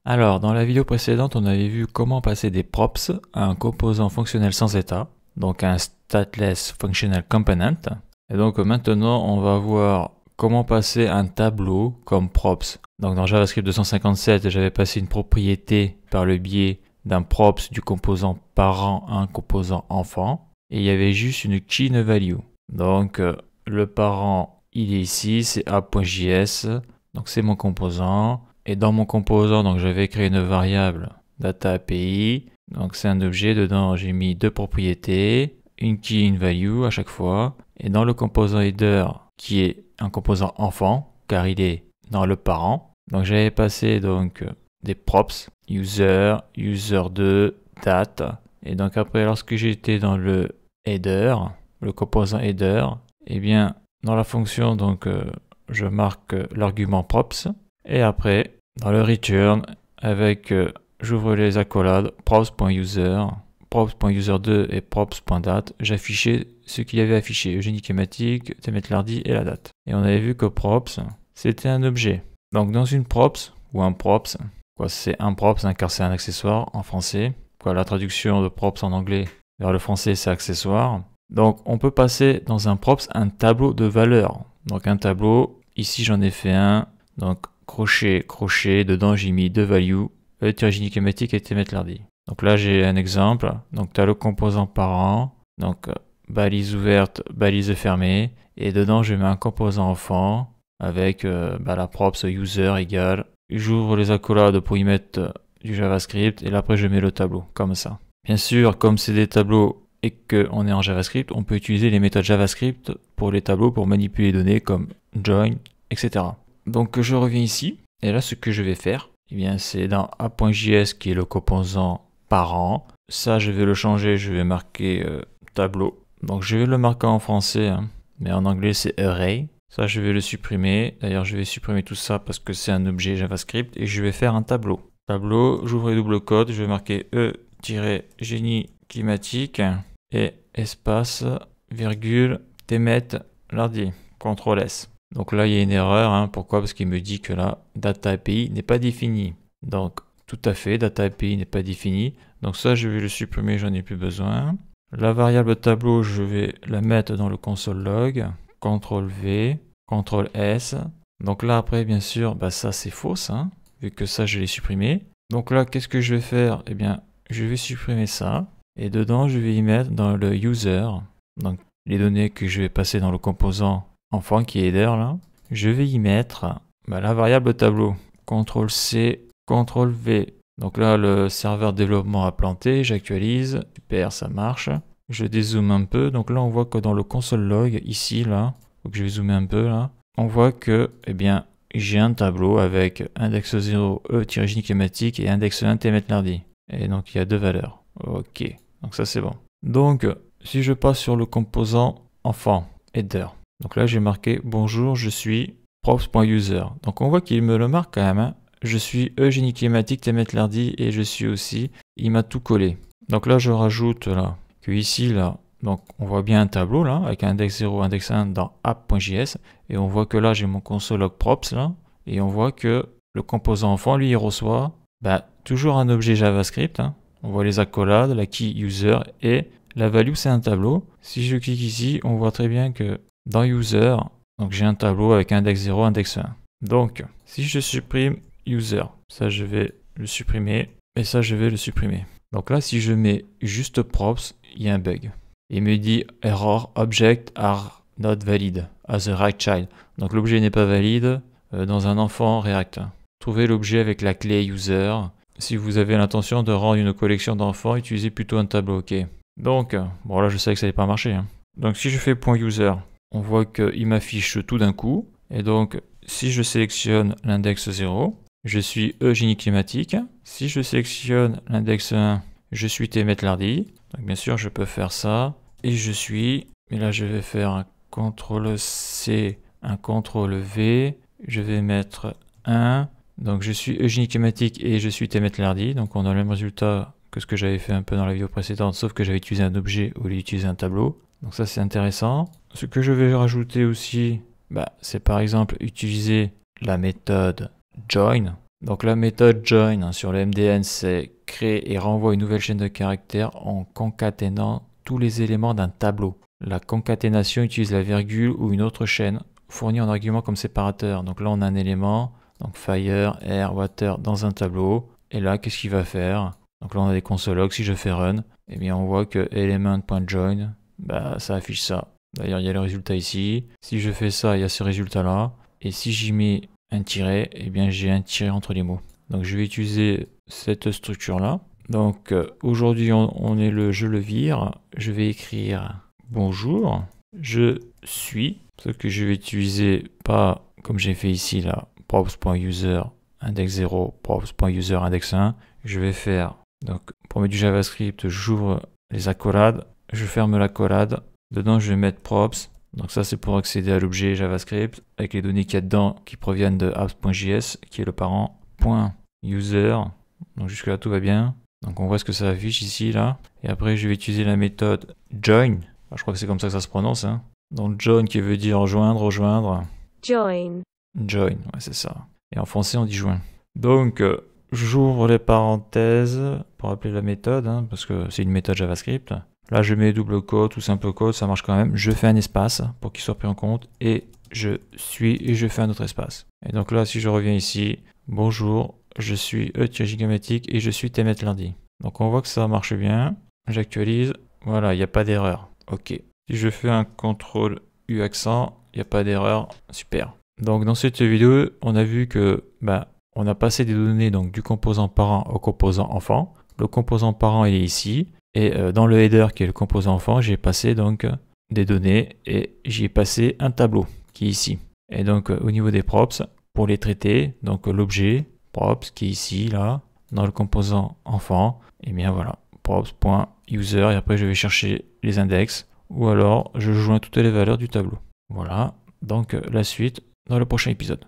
Alors, dans la vidéo précédente, on avait vu comment passer des props à un composant fonctionnel sans état, donc un stateless functional component. Et donc maintenant, on va voir comment passer un tableau comme props. Donc dans JavaScript 257, j'avais passé une propriété par le biais d'un props du composant parent à un composant enfant. Et il y avait juste une key no value. Donc le parent, il est ici, c'est a.js. Donc c'est mon composant. Et dans mon composant, donc j'avais créé une variable data API. Donc c'est un objet, dedans j'ai mis deux propriétés, une key, une value à chaque fois. Et dans le composant header, qui est un composant enfant, car il est dans le parent. Donc j'avais passé donc des props, user, user2, date. Et donc après, lorsque j'étais dans le header, le composant header, eh bien dans la fonction, donc je marque l'argument props. Et après, dans le return, avec j'ouvre les accolades, props.user, props.user2 et props.date, j'affichais ce qu'il y avait affiché, Eugénie Kématique, Temetlardi et la date. Et on avait vu que props, c'était un objet. Donc dans une props, ou un props, quoi, c'est un props, car c'est un accessoire en français. Quoi, la traduction de props en anglais vers le français, c'est accessoire. Donc on peut passer dans un props un tableau de valeurs. Donc un tableau, ici j'en ai fait un, donc crochet, crochet, dedans j'ai mis deux values, Eugénie Kématique et Temetlardi. Donc là j'ai un exemple, donc tu as le composant parent, donc balise ouverte, balise fermée, et dedans je mets un composant enfant avec la props user égale, j'ouvre les accolades pour y mettre du JavaScript, et là après je mets le tableau, comme ça. Bien sûr, comme c'est des tableaux et qu'on est en JavaScript, on peut utiliser les méthodes JavaScript pour les tableaux pour manipuler les données comme join, etc. Donc je reviens ici, et là ce que je vais faire, eh bien c'est dans a.js qui est le composant parent. Ça je vais le changer, je vais marquer tableau. Donc je vais le marquer en français, mais en anglais c'est array. Ça je vais le supprimer. D'ailleurs je vais supprimer tout ça parce que c'est un objet JavaScript et je vais faire un tableau. Tableau, j'ouvre les doubles codes, je vais marquer e-génie climatique et espace, virgule, Temetlardi, CTRL S. Donc là il y a une erreur, pourquoi? Parce qu'il me dit que la data API n'est pas définie. Donc tout à fait, data API n'est pas définie. Donc ça je vais le supprimer, j'en ai plus besoin. La variable tableau, je vais la mettre dans le console log, CTRL V, CTRL S. Donc là après bien sûr, ça c'est fausse, vu que ça je l'ai supprimé. Donc là qu'est-ce que je vais faire? Eh bien je vais supprimer ça. Et dedans je vais y mettre dans le user, donc les données que je vais passer dans le composant enfant qui est header là. Je vais y mettre la variable tableau, CTRL C, CTRL V. Donc là, le serveur développement a planté, j'actualise, super, ça marche. Je dézoome un peu, donc là on voit que dans le console log, ici, là, donc je vais zoomer un peu là, on voit que, eh bien, j'ai un tableau avec index 0 e-génie climatique et index 1 Temetlardi. Et donc il y a deux valeurs. Ok, donc ça c'est bon. Donc, si je passe sur le composant enfant, header, donc là j'ai marqué bonjour, je suis props.user. Donc on voit qu'il me le marque quand même, je suis Eugénie Climatique, Temetlardi et je suis aussi, il m'a tout collé. Donc là je rajoute là, que ici là, donc on voit bien un tableau là, avec index 0, index 1 dans app.js, et on voit que là j'ai mon console log props là, et on voit que le composant enfant lui il reçoit toujours un objet JavaScript, on voit les accolades, la key user, et la value c'est un tableau. Si je clique ici, on voit très bien que dans user, donc j'ai un tableau avec index 0, index 1. Donc si je supprime user, ça je vais le supprimer, et ça je vais le supprimer. Donc là si je mets juste props, il y a un bug. Il me dit error object are not valid as a React child. Donc l'objet n'est pas valide dans un enfant React. Trouvez l'objet avec la clé user. Si vous avez l'intention de rendre une collection d'enfants, utilisez plutôt un tableau, ok. Donc, bon là je sais que ça n'allait pas marcher. Donc si je fais .user, on voit qu'il m'affiche tout d'un coup. Et donc si je sélectionne l'index 0, je suis Eugénie Climatique. Si je sélectionne l'index 1, je suis Temetlardi. Donc bien sûr je peux faire ça. Et je suis, mais là je vais faire un CTRL C, un CTRL V. Je vais mettre 1. Donc je suis Eugénie Climatique et je suis Temetlardi. Donc on a le même résultat que ce que j'avais fait un peu dans la vidéo précédente, sauf que j'avais utilisé un objet au lieu d'utiliser un tableau. Donc ça c'est intéressant. Ce que je vais rajouter aussi, c'est par exemple utiliser la méthode join. Donc la méthode join hein, sur le MDN, c'est créer et renvoie une nouvelle chaîne de caractères en concaténant tous les éléments d'un tableau. La concaténation utilise la virgule ou une autre chaîne fournie en argument comme séparateur. Donc là on a un élément, donc fire, air, water dans un tableau. Et là qu'est-ce qu'il va faire? Donc là on a des console logs, si je fais run, eh bien on voit que element.join, bah, ça affiche ça. D'ailleurs il y a le résultat ici. Si je fais ça, il y a ce résultat là. Et si j'y mets un tiret, eh bien j'ai un tiret entre les mots. Donc je vais utiliser cette structure là. Donc aujourd'hui je le vire. Je vais écrire bonjour, je suis, ce que je vais utiliser pas comme j'ai fait ici là, props.user index 0, props.user index 1. Je vais faire, donc pour mettre du JavaScript, j'ouvre les accolades, je ferme l'accolade, dedans je vais mettre props. Donc ça c'est pour accéder à l'objet JavaScript avec les données qu'il y a dedans qui proviennent de apps.js qui est le parent .user. Donc jusque là tout va bien. Donc on voit ce que ça affiche ici là. Et après je vais utiliser la méthode join. Je crois que c'est comme ça que ça se prononce. Hein. Donc join qui veut dire rejoindre, rejoindre. Join. Join, ouais c'est ça. Et en français on dit join. Donc j'ouvre les parenthèses pour appeler la méthode hein, parce que c'est une méthode JavaScript. Là, je mets double quote ou simple quote, ça marche quand même. Je fais un espace pour qu'il soit pris en compte et je suis et je fais un autre espace. Et donc là, si je reviens ici, bonjour, je suis E-Gigammatic et je suis tmethlundi. Donc on voit que ça marche bien. J'actualise, voilà, il n'y a pas d'erreur. Ok. Si je fais un CTRL U accent, il n'y a pas d'erreur. Super. Donc dans cette vidéo, on a vu que on a passé des données donc, du composant parent au composant enfant. Le composant parent, il est ici. Et dans le header qui est le composant enfant, j'ai passé donc des données et j'y ai passé un tableau qui est ici. Et donc au niveau des props, pour les traiter, donc l'objet props qui est ici, là, dans le composant enfant, et bien voilà, props.user et après je vais chercher les index ou alors je joins toutes les valeurs du tableau. Voilà, donc la suite dans le prochain épisode.